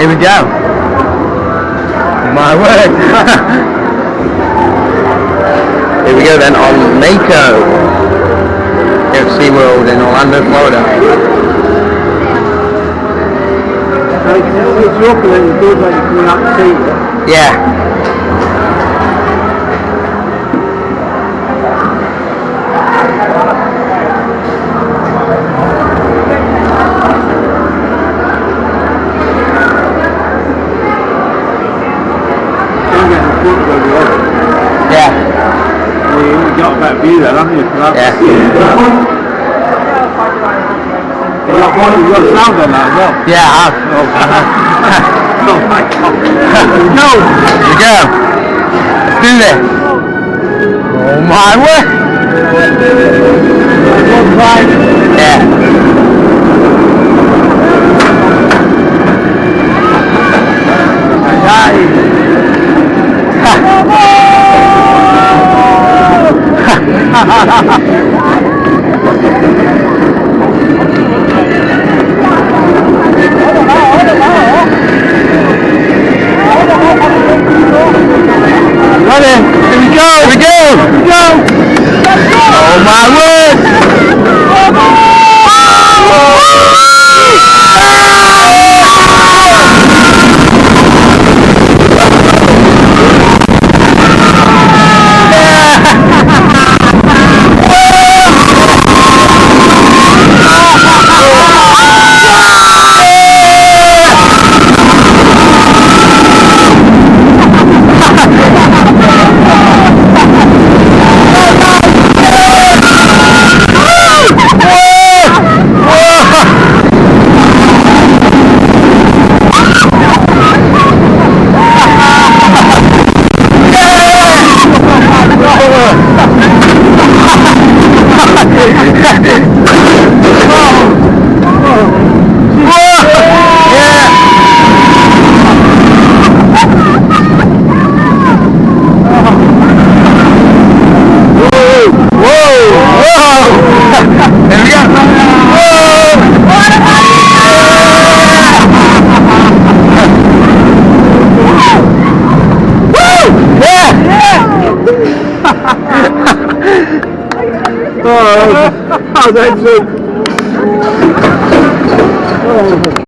Here we go. My word. Here we go then on Mako. Here at SeaWorld in Orlando, Florida. So it's up and then it feels like you're coming out to sea. Yeah. Yeah. You got a better view there, haven't you? Yeah. You got sound on that as well. Yeah, I have. Oh my God. No! Here we go. Let's do this. Oh my word! Yeah. Here we go! Oh my word! Oh, that was excellent.